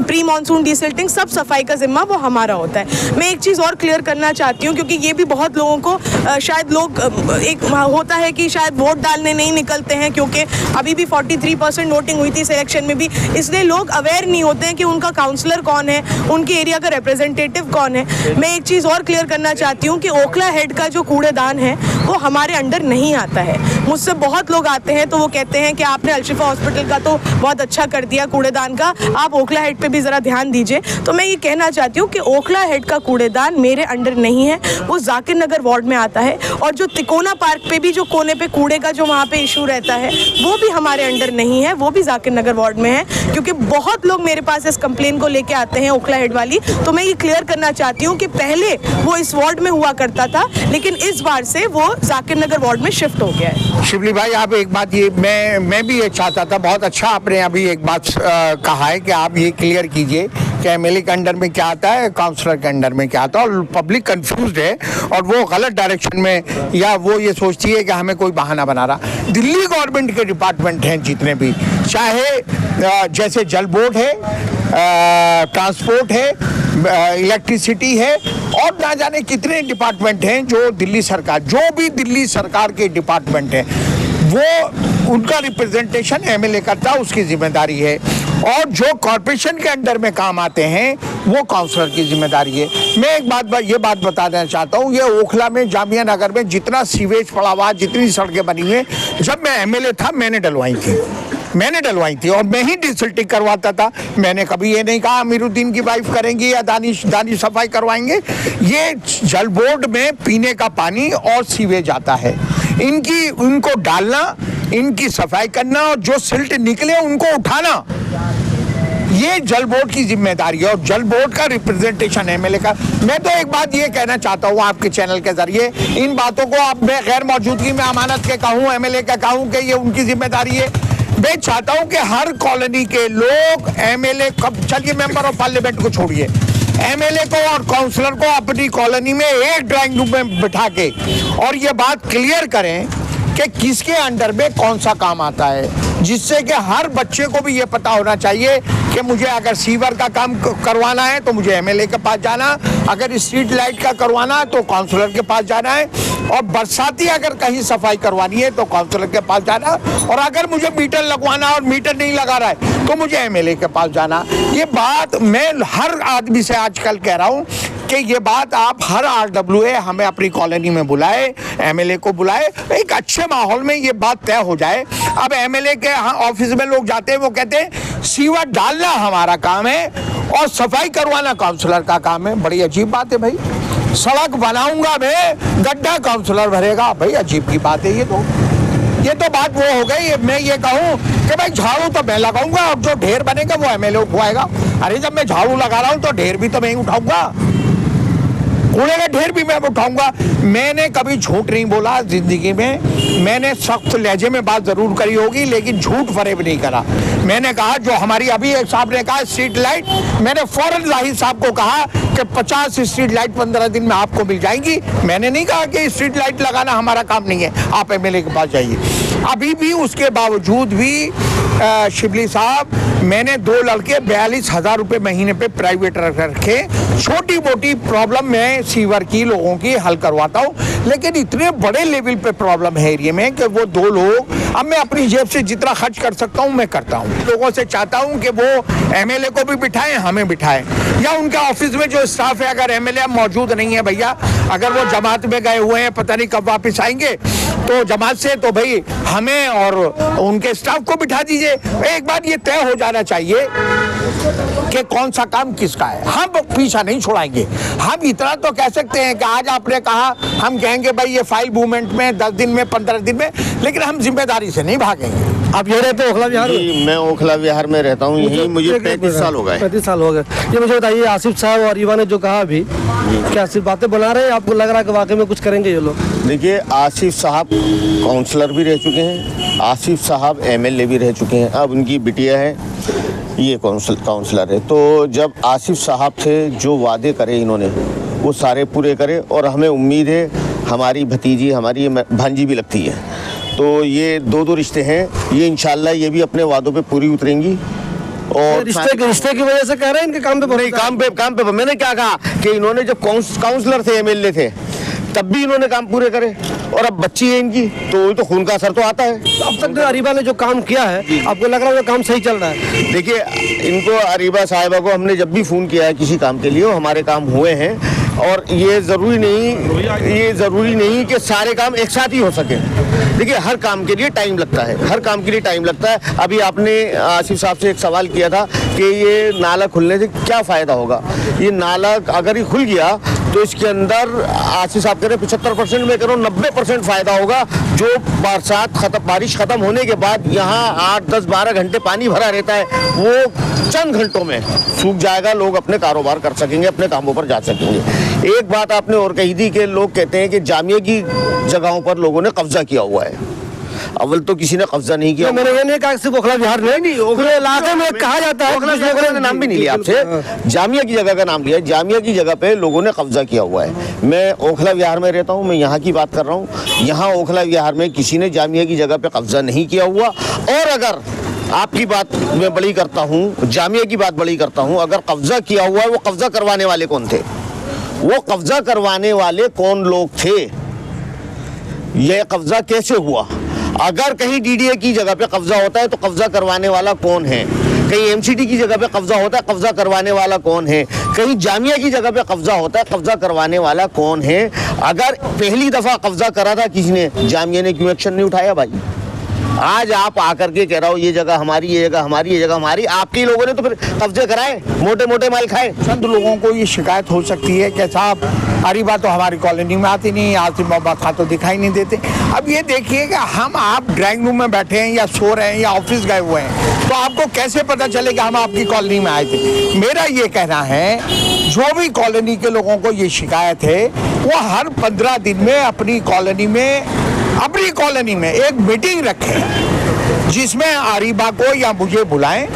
pre monsoon desilting, सब सफाई का जिम्मा वो हमारा होता है। मैं एक चीज़ और क्लियर करना चाहती हूँ, क्योंकि ये भी बहुत लोगों को शायद लोग एक होता है कि शायद वोट डालने नहीं निकलते हैं, क्योंकि अभी भी 43% वोटिंग हुई थी इस इलेक्शन में भी, इसलिए लोग अवेयर नहीं होते हैं कि उनका काउंसलर कौन है, उनके एरिया का रिप्रेजेंटेटिव कौन है। मैं एक चीज़ और क्लियर करना चाहती हूँ कि ओखला हेड का जो कूड़ेदान है वो हमारे अंडर नहीं आता है। मुझसे बहुत लोग आते हैं तो वो कहते हैं कि आपने अलशिफा हॉस्पिटल का तो बहुत अच्छा कर दिया कूड़ेदान का, आप ओखला हेड पे भी ज़रा ध्यान दीजिए। तो मैं ये कहना चाहती हूँ कि ओखला हेड का कूड़ेदान मेरे अंडर नहीं है, वो जाकिर नगर वार्ड में आता है। और जो तिकोना पार्क पे भी जो कोने पे कूड़े का जो वहाँ पे इशू रहता है, वो भी हमारे अंडर नहीं है, वो भी जाकिर नगर वार्ड में है। क्योंकि बहुत लोग मेरे पास इस कंप्लेन को लेके आते हैं ओखला हेड वाली। तो मैं ये क्लियर करना चाहती हूँ कि पहले वो इस वार्ड में हुआ करता था, लेकिन इस बार से वो जाकिर नगर वार्ड में शिफ्ट हो गया है। शिबली भाई, आप एक बात, ये मैं भी ये चाहता था, बहुत अच्छा आपने अभी एक बात कहा है कि आप ये क्लियर कीजिए कि एमएलए के अंडर में क्या आता है, काउंसलर के अंडर में क्या आता है, और पब्लिक कंफ्यूज्ड है और वो गलत डायरेक्शन में, या वो ये सोचती है कि हमें कोई बहाना बना रहा। दिल्ली गवर्नमेंट के डिपार्टमेंट हैं जितने भी, चाहे जैसे जल बोर्ड है, ट्रांसपोर्ट है, इलेक्ट्रिसिटी है, और ना जाने कितने डिपार्टमेंट हैं जो दिल्ली सरकार, जो भी दिल्ली सरकार के डिपार्टमेंट हैं, वो उनका रिप्रेजेंटेशन एमएलए करता है, उसकी जिम्मेदारी है। और जो कॉरपोरेशन के अंडर में काम आते हैं वो काउंसलर की जिम्मेदारी है। मैं एक ये बात बता देना चाहता हूँ, ये ओखला में, जामिया नगर में जितना सीवेज पड़ा हुआ, जितनी सड़कें बनी हुई हैं, जब मैं एमएलए था मैंने डलवाई थी और मैं ही डिसल्टिंग करवाता था। मैंने कभी ये नहीं कहा अमीरुद्दीन की वाइफ करेंगी या दानिश सफाई करवाएंगे। ये जल बोर्ड में पीने का पानी और सीवेज आता है, इनको डालना, इनकी सफाई करना, और जो सिल्ट निकले उनको उठाना, ये जल बोर्ड की जिम्मेदारी है। और जल बोर्ड का रिप्रेजेंटेशन एमएलए का। मैं तो एक बात ये कहना चाहता हूँ आपके चैनल के जरिए, इन बातों को आप मैं गैर मौजूदगी में अमानत के कहूँ, एमएलए का कहूँ कि ये उनकी जिम्मेदारी है। मैं चाहता हूँ कि हर कॉलोनी के लोग एमएलए, चलिए मेंबर ऑफ पार्लियामेंट को छोड़िए, एमएलए को और काउंसलर को अपनी कॉलोनी में एक ड्राइंग रूम में बिठा के और ये बात क्लियर करें कि किसके अंडर में कौन सा काम आता है, जिससे कि हर बच्चे को भी ये पता होना चाहिए कि मुझे अगर सीवर का काम करवाना है तो मुझे एमएलए के पास जाना, अगर स्ट्रीट लाइट का करवाना है तो काउंसलर के पास जाना है, और बरसाती अगर कहीं सफाई करवानी है तो काउंसलर के पास जाना, और अगर मुझे मीटर लगवाना और मीटर नहीं लगा रहा है तो मुझे एमएलए के पास जाना। ये बात मैं हर आदमी से आजकल कह रहा हूँ कि ये बात आप हर आरडब्ल्यूए हमें अपनी कॉलोनी में बुलाए, एमएलए को बुलाए, एक अच्छे माहौल में ये बात तय हो जाए। अब एमएलए के ऑफिस में लोग जाते हैं, वो कहते हैं सीवर डालना हमारा काम है और सफाई करवाना काउंसलर का काम है। बड़ी अजीब बात है भाई, सड़क बनाऊंगा मैं, गड्ढा काउंसलर भरेगा, भाई अजीब की बात है ये तो बात वो हो गई। मैं ये कहूँ कि भाई झाड़ू तो मैं लगाऊंगा और जो ढेर बनेगा वो एमएलए उठवाएगा। अरे जब मैं झाड़ू लगा रहा हूँ तो ढेर भी तो मैं ही उठाऊंगा, कूड़े का ढेर भी मैं उठाऊंगा। मैंने कभी झूठ नहीं बोला जिंदगी में, मैंने सख्त लहजे में बात जरूर करी होगी लेकिन झूठ फरेब नहीं करा। मैंने कहा जो हमारी अभी एक साहब ने कहा स्ट्रीट लाइट, मैंने फौरन जाहिर साहब को कहा कि 50 स्ट्रीट लाइट 15 दिन में आपको मिल जाएंगी। मैंने नहीं कहा कि स्ट्रीट लाइट लगाना हमारा काम नहीं है, आप एमएलए के पास जाइए। अभी भी उसके बावजूद भी शिबली साहब, मैंने 2 लड़के 42,000 रुपये महीने पे प्राइवेट रखे, छोटी मोटी प्रॉब्लम में सीवर की लोगों की हल करवाता हूँ, लेकिन इतने बड़े लेवल पे प्रॉब्लम है एरिया में कि वो 2 लोग, अब मैं अपनी जेब से जितना खर्च कर सकता हूँ मैं करता हूँ। लोगों से चाहता हूँ कि वो एमएलए को भी बिठाएं, हमें बिठाएं, या उनका ऑफिस में जो स्टाफ है, अगर एमएलए मौजूद नहीं है भैया, अगर वो जमात में गए हुए हैं, पता नहीं कब वापस आएंगे, तो जमात से तो भाई हमें और उनके स्टाफ को बिठा दीजिए। एक बार ये तय हो जाना चाहिए कि कौन सा काम किसका है, हम पीछा नहीं छोड़ाएंगे। हम इतना तो कह सकते हैं कि आज आपने कहा, हम कहेंगे भाई ये फाइल मूवमेंट में 10 दिन में 15 दिन में, लेकिन हम जिम्मेदारी से नहीं भागेंगे। आप ये रहते ओखला विहार में? मैं ओखला विहार में रहता हूँ, यही मुझे 35 साल हो गए। 35 साल हो गए। ये मुझे बताइए, आसिफ साहब और ईवा ने जो कहा अभी, क्या सिर्फ बातें बना रहे हैं, आपको लग रहा है कि वाकई में कुछ करेंगे ये लोग? देखिए, आसिफ साहब काउंसलर भी रह चुके हैं, आसिफ साहब एमएलए भी रह चुके हैं, अब उनकी बिटिया है ये काउंसलर है। तो जब आसिफ साहब से जो वादे करे इन्होंने वो सारे पूरे करे, और हमें उम्मीद है हमारी भतीजी, हमारी भांजी भी लगती है, तो ये 2 रिश्ते हैं, ये इंशाल्लाह ये भी अपने वादों पे पूरी उतरेंगी। और रिश्ते की वजह से कह रहे हैं इनके काम पे? नहीं, काम पे मैंने क्या कहा कि इन्होंने जब काउंसलर थे, एमएलए थे, तब भी इन्होंने काम पूरे करे, और अब बच्ची है इनकी तो खून का असर तो आता है। अब तक जो अरीबा ने जो काम किया है, आपको लग रहा है वो काम सही चल रहा है? देखिए, इनको अरीबा साहिबा को हमने जब भी फ़ोन किया है किसी काम के लिए, वो हमारे काम हुए हैं, और ये ज़रूरी नहीं कि सारे काम एक साथ ही हो सके। देखिए, हर काम के लिए टाइम लगता है, अभी आपने आसिफ साहब से एक सवाल किया था कि ये नाला खुलने से क्या फ़ायदा होगा। ये नाला अगर ही खुल गया तो इसके अंदर आसिफ साहब कह रहे 75%, मैं कह रहा हूँ 90% फ़ायदा होगा। जो बारिश ख़त्म होने के बाद यहाँ 8, 10, 12 घंटे पानी भरा रहता है, वो चंद घंटों में सूख जाएगा, लोग अपने कारोबार कर सकेंगे, अपने कामों पर जा सकेंगे। एक बात आपने और कही थी कि लोग कहते हैं कि जामिया की जगहों पर लोगों ने कब्जा किया हुआ है। अव्वल तो किसी ने कब्जा नहीं किया। मैंने ये नहीं कहा सिर्फ ओखला विहार नहीं, पूरे इलाके में कहा जाता है। ओखला विहार का नाम भी नहीं लिया आपसे, जामिया की जगह का नाम लिया। जामिया की जगह पे लोगों ने कब्जा किया हुआ है। मैं ओखला विहार में रहता हूँ, मैं यहाँ की बात कर रहा हूँ। यहाँ ओखला विहार में किसी ने जामिया की जगह पे कब्जा नहीं किया हुआ। और अगर आपकी बात मैं बड़ी करता हूँ, जामिया की बात बड़ी करता हूँ, अगर कब्जा किया हुआ है, वो कब्जा करवाने वाले कौन थे? वो कब्जा करवाने वाले कौन लोग थे? यह कब्जा कैसे हुआ? अगर कहीं डीडीए की जगह पे कब्जा होता है तो कब्जा करवाने वाला कौन है? कहीं एमसीडी की जगह पे कब्जा होता है, कब्जा करवाने वाला कौन है? कहीं जामिया की जगह पे कब्जा होता है, कब्जा करवाने वाला कौन है? अगर पहली दफा कब्जा करा था किसी ने, जामिया ने क्यों एक्शन नहीं उठाया भाई? आज आप आकर के कह रहा हो ये जगह हमारी, ये जगह हमारी, ये जगह हमारी। आपके लोगों ने तो फिर कब्जे कराए, मोटे मोटे माल खाए। चंद लोगों को ये शिकायत हो सकती है कि साहब अरीबा तो हमारी कॉलोनी में आती नहीं, आसिफ मोहम्मद खान तो दिखाई नहीं देते। अब ये देखिए कि हम आप ड्राइंग रूम में बैठे हैं या सो रहे हैं या ऑफिस गए हुए हैं, तो आपको कैसे पता चलेगा हम आपकी कॉलोनी में आए थे? मेरा ये कहना है, जो भी कॉलोनी के लोगों को ये शिकायत है, वो हर 15 दिन में अपनी कॉलोनी में एक मीटिंग रखें जिसमें अरीबा को या मुझे बुलाएं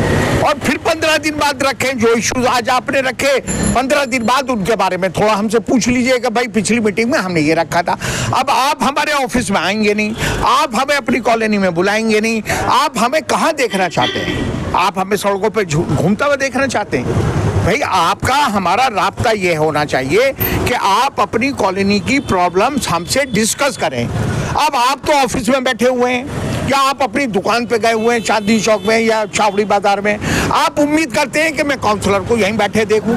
और फिर 15 दिन बाद रखें। जो इश्यूज आज आपने रखे, 15 दिन बाद उनके बारे में थोड़ा हमसे पूछ लीजिए कि भाई पिछली मीटिंग में हमने ये रखा था। अब आप हमारे ऑफिस में आएंगे नहीं, आप हमें अपनी कॉलोनी में बुलाएंगे नहीं, आप हमें कहाँ देखना चाहते हैं? आप हमें सड़कों पर घूमता हुआ देखना चाहते हैं? भाई आपका हमारा राब्ता ये होना चाहिए कि आप अपनी कॉलोनी की प्रॉब्लम्स हमसे डिस्कस करें। अब आप तो ऑफिस में बैठे हुए हैं या आप अपनी दुकान पे गए हुए हैं चांदनी चौक में या चावड़ी बाजार में, आप उम्मीद करते हैं कि मैं काउंसलर को यहीं बैठे देखूं,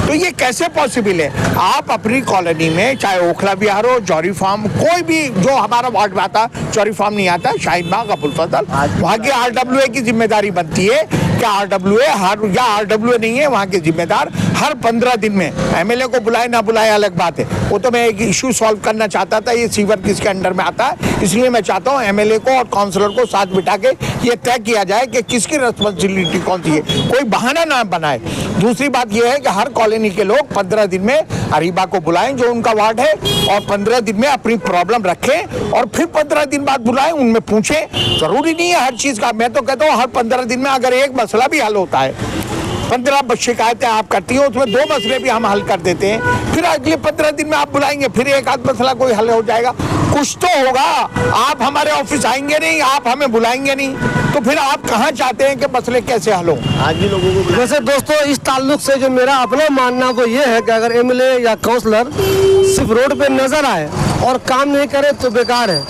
तो ये कैसे पॉसिबल है? आप अपनी कॉलोनी में, चाहे ओखला विहार हो, जौहरी फार्म, कोई भी जो हमारा वार्ड में आता, जौहरी फार्म नहीं आता, शाहीन बाग, अबुल फजल, वहाँ की RWA की जिम्मेदारी बनती है कि RWA नहीं है वहाँ के जिम्मेदार हर 15 दिन में MLA को बुलाए ना बुलाए अलग बात है, वो तो मैं एक इशू सॉल्व करना चाहता था। ये सीवर किसके अंडर में आता है, इसलिए मैं चाहता हूँ MLA को और काउंसलर को साथ बिठा के ये तय किया जाए कि किसकी रिस्पॉन्सिबिलिटी कौन सी है, कोई बहाना ना बनाए। दूसरी बात यह है कि हर कॉलोनी के लोग 15 दिन में अरीबा को बुलाएं जो उनका वार्ड है, और 15 दिन में अपनी प्रॉब्लम रखें और फिर 15 दिन बाद बुलाएं, उनमें पूछें। जरूरी नहीं है हर चीज का, मैं तो कहता हूँ हर 15 दिन में अगर एक मसला भी हल होता है, 15 शिकायतें आप करती हो उसमें 2 मसले भी हम हल कर देते हैं, फिर अगले 15 दिन में आप बुलाएंगे, फिर एक आध मसला कोई हल हो जाएगा। कुछ तो होगा। आप हमारे ऑफिस आएंगे नहीं, आप हमें बुलाएंगे नहीं, तो फिर आप कहाँ चाहते हैं कि मसले कैसे हल हो? आज भी लोगों को वैसे दोस्तों, इस ताल्लुक से जो मेरा अपना मानना वो ये है कि अगर MLA या काउंसलर सिर्फ रोड पे नजर आए और काम नहीं करे तो बेकार है।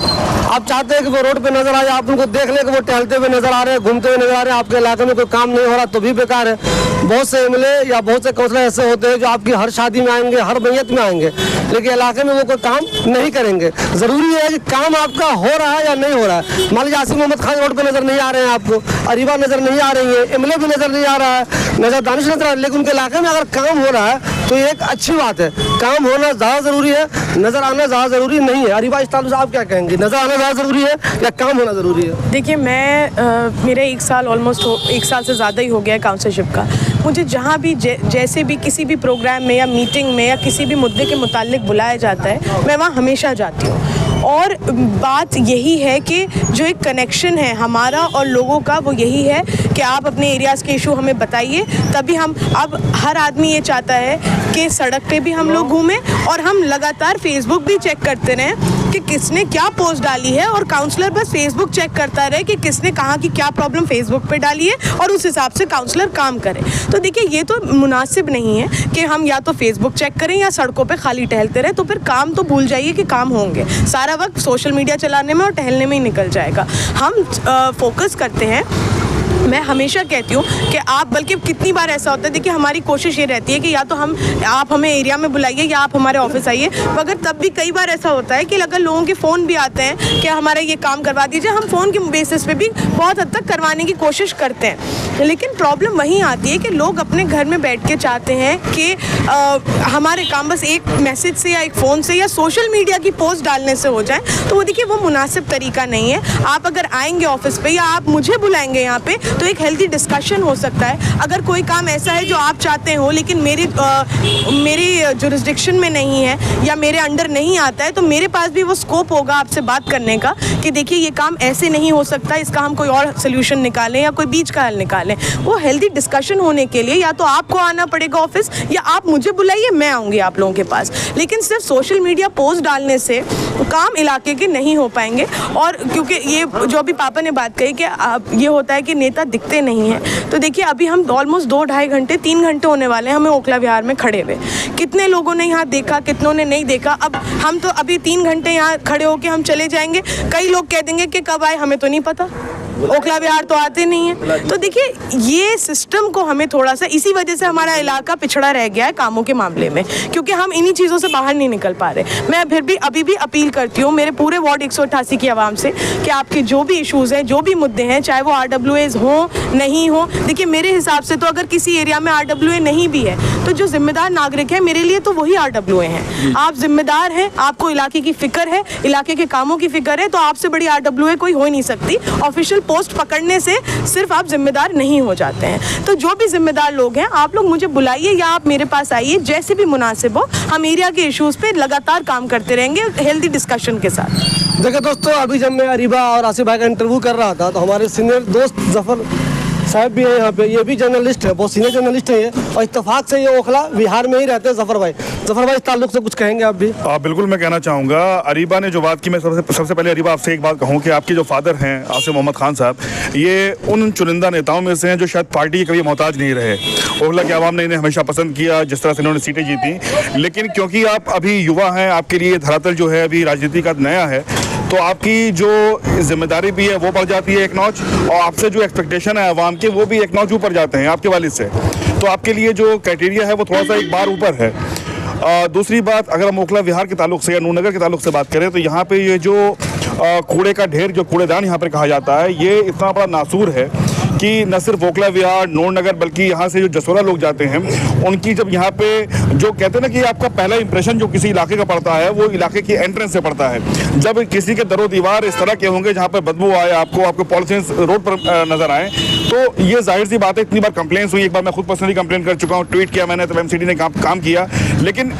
आप चाहते हैं कि वो रोड पे नजर आए, आप उनको देख ले कि वो टहलते हुए नजर आ रहे हैं, घूमते हुए नजर आ रहे हैं, आपके इलाके में कोई काम नहीं हो रहा तो भी बेकार है। बहुत से MLA या बहुत से काउंसलर ऐसे होते हैं जो आपकी हर शादी में आएंगे, हर मैयत में आएंगे, लेकिन इलाके में वो कोई काम नहीं करेंगे। जरूरी है कि काम आपका हो रहा है या नहीं हो रहा है। मान लीजिए आसिफ मोहम्मद खान रोड पे नजर नहीं आ रहे हैं, आपको अरीबा नजर नहीं आ रही है, MLA भी नजर नहीं आ रहा है, नजर दानिश नजर आ रहा है, लेकिन उनके इलाके में अगर काम हो रहा है तो ये एक अच्छी बात है। काम होना ज्यादा जरूरी है, नजर आना ज्यादा जरूरी नहीं है। अरीबा इस ताल्लुक से आप क्या कहेंगे, नजर आना ज्यादा जरूरी है या काम होना जरूरी है? देखिए, मैं मेरे 1 साल ऑलमोस्ट 1 साल से ज़्यादा ही हो गया है काउंसलरशिप का। मुझे जहाँ भी जैसे भी किसी भी प्रोग्राम में या मीटिंग में या किसी भी मुद्दे के मुताल्लिक बुलाया जाता है, मैं वहाँ हमेशा जाती हूँ। और बात यही है कि जो एक कनेक्शन है हमारा और लोगों का, वो यही है कि आप अपने एरियाज़ के इशू हमें बताइए, तभी हम, अब हर आदमी ये चाहता है कि सड़क पे भी हम लोग घूमें और हम लगातार फेसबुक भी चेक करते रहें कि किसने क्या पोस्ट डाली है, और काउंसलर बस फेसबुक चेक करता रहे कि किसने कहाँ की क्या प्रॉब्लम फेसबुक पे डाली है और उस हिसाब से काउंसलर काम करे। तो देखिए, ये तो मुनासिब नहीं है कि हम या तो फेसबुक चेक करें या सड़कों पे खाली टहलते रहे, तो फिर काम तो भूल जाइए कि काम होंगे। सारा वक्त सोशल मीडिया चलाने में और टहलने में ही निकल जाएगा। हम फोकस करते हैं, मैं हमेशा कहती हूँ कि आप, बल्कि कितनी बार ऐसा होता है, देखिए हमारी कोशिश ये रहती है कि या तो आप हमें एरिया में बुलाइए या आप हमारे ऑफिस आइए, मगर तब भी कई बार ऐसा होता है कि अगर लोगों के फ़ोन भी आते हैं कि हमारा ये काम करवा दीजिए, हम फ़ोन के बेसिस पे भी बहुत हद तक करवाने की कोशिश करते हैं। लेकिन प्रॉब्लम वहीं आती है कि लोग अपने घर में बैठ के चाहते हैं कि हमारे काम बस एक मैसेज से या एक फ़ोन से या सोशल मीडिया की पोस्ट डालने से हो जाए, तो वो देखिए वो मुनासिब तरीका नहीं है। आप अगर आएंगे ऑफिस पे या आप मुझे बुलाएंगे यहाँ पे, तो एक हेल्दी डिस्कशन हो सकता है। अगर कोई काम ऐसा है जो आप चाहते हो लेकिन मेरी जुरिस्डिक्शन में नहीं है या मेरे अंडर नहीं आता है, तो मेरे पास भी वो स्कोप होगा आपसे बात करने का कि देखिए ये काम ऐसे नहीं हो सकता, इसका हम कोई और सोल्यूशन निकालें या कोई बीच का हल निकालें। वो हेल्दी डिस्कशन होने के लिए या तो आपको आना पड़ेगा ऑफिस या आप मुझे बुलाइए, मैं आऊँगी आप लोगों के पास। लेकिन सिर्फ सोशल मीडिया पोस्ट डालने से काम इलाके के नहीं हो पाएंगे। और क्योंकि ये जो अभी पापा ने बात कही कि ये होता है कि नेता दिखते नहीं हैं, तो देखिए अभी हम ऑलमोस्ट 2-2.5 घंटे 3 घंटे होने वाले हैं हमें ओखला विहार में खड़े हुए। कितने लोगों ने यहाँ देखा, कितनों ने नहीं देखा। अब हम तो अभी 3 घंटे यहाँ खड़े होके हम चले जाएंगे, कई लोग कह देंगे कि कब आए हमें तो नहीं पता, ओखला विहार तो आते नहीं है। तो देखिए ये सिस्टम को हमें थोड़ा सा, इसी वजह से हमारा इलाका पिछड़ा रह गया है कामों के मामले में, क्योंकि हम इन्हीं चीज़ों से बाहर नहीं निकल पा रहे। मैं फिर भी अभी भी अपील करती हूँ मेरे पूरे वार्ड 188 की आवाम से कि आपके जो भी इश्यूज़ हैं, जो भी मुद्दे हैं, चाहे वो RWAs हो नहीं हो, देखिए मेरे हिसाब से तो अगर किसी एरिया में RWA नहीं भी है तो जो जिम्मेदार नागरिक है मेरे लिए तो वही RWA हैं। आप जिम्मेदार हैं, आपको इलाके की फिक्र है, इलाके के कामों की फिक्र है, तो आपसे बड़ी RWA कोई हो ही नहीं सकती। ऑफिशियल पोस्ट पकड़ने से सिर्फ आप जिम्मेदार नहीं हो जाते हैं। तो जो भी जिम्मेदार लोग हैं आप लोग मुझे बुलाइए या आप मेरे पास आइए, जैसे भी मुनासिब हो। हम एरिया के इश्यूज़ पे लगातार काम करते रहेंगे हेल्दी डिस्कशन के साथ। देखिए दोस्तों, अभी जब मैं अरीबा और आसिफ भाई का इंटरव्यू कर रहा था तो हमारे सीनियर दोस्त जफर साहब भी है यहाँ पे, ये भी जर्नलिस्ट है, बहुत सीनियर जर्नलिस्ट है ये, और इत्तेफाक से ये ओखला विहार में ही रहते हैं। जफर भाई इस ताल्लुक से कुछ कहेंगे आप भी? बिल्कुल मैं कहना चाहूँगा, अरीबा ने जो बात की, मैं सबसे पहले अरीबा आपसे एक बात कहूँ कि आपके जो फादर हैं आसिफ मोहम्मद खान साहब, ये उन चुनिंदा नेताओं में से हैं जो शायद पार्टी के कभी मोहताज नहीं रहे। ओखला की आवाम ने इन्हें हमेशा पसंद किया जिस तरह से इन्होंने सीटें जीती, लेकिन क्योंकि आप अभी युवा हैं, आपके लिए धरातल जो है अभी राजनीति का नया है, तो आपकी जो जिम्मेदारी भी है वो बढ़ जाती है एक नॉच, और आपसे जो एक्सपेक्टेशन है आवाम के वो भी एक नॉच ऊपर जाते हैं आपके वालिद से। तो आपके लिए जो क्राइटेरिया है वो थोड़ा सा एक बार ऊपर है। दूसरी बात, अगर हम ओखला विहार के ताल्लुक से या नूरनगर के ताल्लुक से बात करें तो यहाँ पे ये जो कूड़े का ढेर, जो कूड़ेदान यहाँ पर कहा जाता है, ये इतना बड़ा नासूर है कि न सिर्फ ओखला विहार, नूरनगर, बल्कि यहाँ से जो जसोरा लोग जाते हैं उनकी जब यहाँ पे जो कहते हैं ना कि आपका पहला इंप्रेशन जो किसी इलाके का पड़ता है वो इलाके की एंट्रेंस से पड़ता है। जब किसी के दरो दीवार इस तरह के होंगे जहाँ पर बदबू आए, आपको पॉलिसीज रोड पर नजर आए, तो ये जाहिर सी बात है। इतनी बार कंप्लेंट्स हुई, एक बार मैं खुद पर्सनली कंप्लेंट कर चुका हूँ, ट्वीट किया मैंने, तब MCD ने काम किया। लेकिन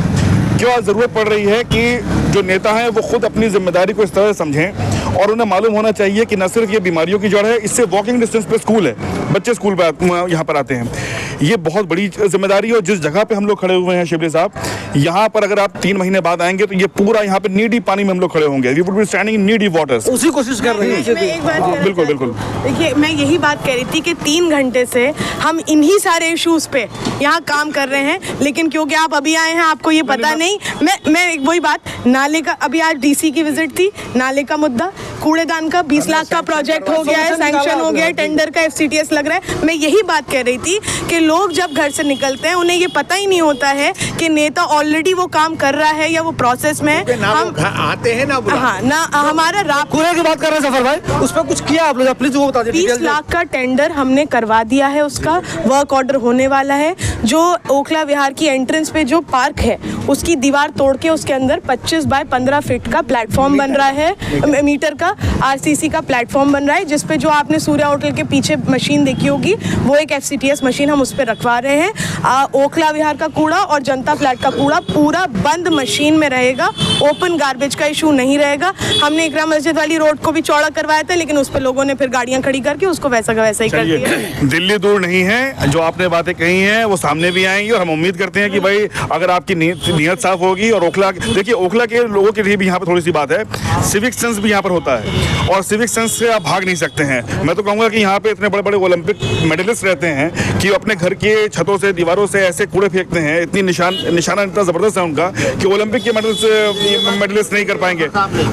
क्यों ज़रूरत पड़ रही है कि जो नेता हैं वो खुद अपनी जिम्मेदारी को इस तरह से समझें, और उन्हें मालूम होना चाहिए कि न सिर्फ ये बीमारियों की जड़ है, इससे वॉकिंग डिस्टेंस पे स्कूल है, बच्चे स्कूल पर यहाँ पर आते हैं। ये बहुत बड़ी जिम्मेदारी है। और जिस जगह पे हम लोग खड़े हुए हैं शिबली साहब, यहाँ पर अगर आप 3 महीने बाद आएंगे तो ये पूरा यहाँ पे नी डीप पानी में हम लोग खड़े होंगे। We would be standing in knee deep waters. उसी कोशिश कर रहे हैं। बिल्कुल बिल्कुल। देखिए मैं यही बात कह रही थी कि 3 घंटे से हम इन्हीं सारे इश्यूज पे यहाँ काम कर रहे हैं, लेकिन क्योंकि आप अभी आए हैं आपको ये पता नहीं। मैं वही बात, नाले का अभी आज DC की विजिट थी, नाले का मुद्दा, कूड़ेदान का 20 लाख का प्रोजेक्ट हो गया है, सैंक्शन हो गया है, टेंडर का FCTS लग रहा है। मैं यही बात कह रही थी कि लोग जब घर से निकलते हैं उन्हें ये पता ही नहीं होता है कि नेता ऑलरेडी वो काम कर रहा है या वो प्रोसेस में है। हम आते हैं ना, हाँ ना, हमारा रात कूड़े की बात कर रहे हैं जफर भाई, उस पर कुछ किया आप लोग? प्लीज वो बता दीजिए। 20 लाख का टेंडर हमने करवा दिया है, उसका वर्क ऑर्डर होने वाला है। जो ओखला विहार की एंट्रेंस पे जो पार्क है उसकी दीवार तोड़ के उसके अंदर 25 बाय 15 फीट का प्लेटफॉर्म बन रहा है, मीटर का RCC का प्लेटफॉर्म बन रहा है, जिसपे जो आपने सूर्या होटल के पीछे मशीन देखी होगी वो एक FCTS मशीन हम उस पर रखवा रहे हैं। ओखला विहार का कूड़ा और जनता फ्लैट का कूड़ा पूरा बंद मशीन में रहेगा, ओपन गार्बेज का इशू नहीं रहेगा। हमने इकरा मस्जिद वाली रोड को भी चौड़ा करवाया था, लेकिन उस पर लोगों ने फिर गाड़ियां खड़ी करके उसको वैसा का वैसा ही कर दिया। दिल्ली दूर नहीं है, जो आपने बातें कही हैं वो सामने भी आएंगी, और हम उम्मीद करते हैं कि भाई अगर आपकी नीयत साफ होगी। और ओखला, देखिए ओखला के लोगों के लिए भी यहाँ पर थोड़ी सी बात है, सिविक सेंस भी यहाँ पर होता है, और सिविक सेंस से आप भाग नहीं सकते हैं। मैं तो कहूँगा कि यहाँ पे इतने बड़े बड़े ओलंपिक मेडलिस्ट रहते हैं कि अपने घर के छतों से, दीवारों से ऐसे कूड़े फेंकते हैं, इतनी निशाना इतना ज़बरदस्त है उनका कि ओलंपिक के मेडलिस्ट नहीं कर पाएंगे।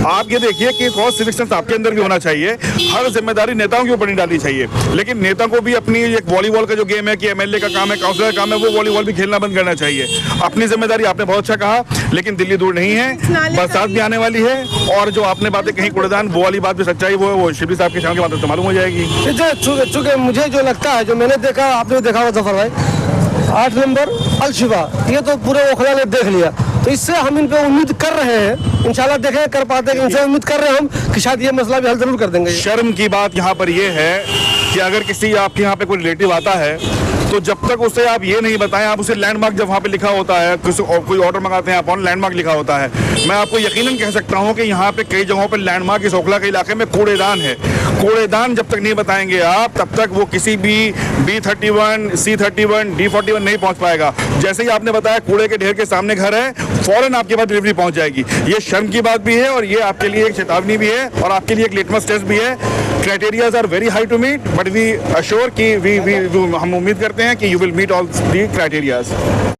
आप ये देखिए कि थोड़ा सिविक सेंस आपके अंदर भी होना चाहिए। हर जिम्मेदारी नेताओं के ऊपर नहीं डालनी चाहिए, लेकिन नेता को भी अपनी एक वॉलीबॉल का जो गेम है कि MLA का काम है, काउंसलर का काम है, वो वॉलीबॉल भी खेलना बंद करना चाहिए। अपनी जिम्मेदारी आपने बहुत अच्छा कहा, लेकिन दिल्ली दूर नहीं है, बरसात भी आने वाली है, और जो आपने बातें कहीं कूड़ेदान, वो वाली बात भी सच्चाई वो शिबली साहब के चैनल के माध्यम से मालूम हो जाएगी। चूंकि मुझे जो लगता है, जो मैंने देखा, आपने देखा होगा जफर भाई, 8 नंबर अल-शिफा, ये तो पूरे ओखला ने देख लिया, तो इससे हम इन पे उम्मीद कर रहे हैं, इंशाल्लाह देखें कर पाते हैं, इनसे उम्मीद कर रहे हैं हम कि शायद ये मसला भी हल जरूर कर देंगे। शर्म की बात यहाँ पर ये है कि अगर किसी आपके यहाँ पे कोई रिलेटिव आता है तो जब तक उसे आप ये नहीं बताएं, आप उसे लैंडमार्क जब वहाँ पे लिखा होता है, कोई ऑर्डर मंगाते हैं आप ऑन लैंडमार्क लिखा होता है, मैं आपको यकीनन कह सकता हूँ कि यहाँ पे कई जगहों पे लैंडमार्क इस ओखला के इलाके में कूड़ेदान है। कूड़ेदान जब तक नहीं बताएंगे आप, तब तक वो किसी भी B31, C31, D41 नहीं पहुँच पाएगा। जैसे ही आपने बताया कूड़े के ढेर के सामने घर है, फौरन आपके पास डिलीवरी पहुँच जाएगी। ये शर्म की बात भी है और ये आपके लिए एक चेतावनी भी है और आपके लिए एक लिटमस टेस्ट भी है। Criterias are very high to meet, but we assure कि हम उम्मीद करते हैं कि you will meet all the criterias.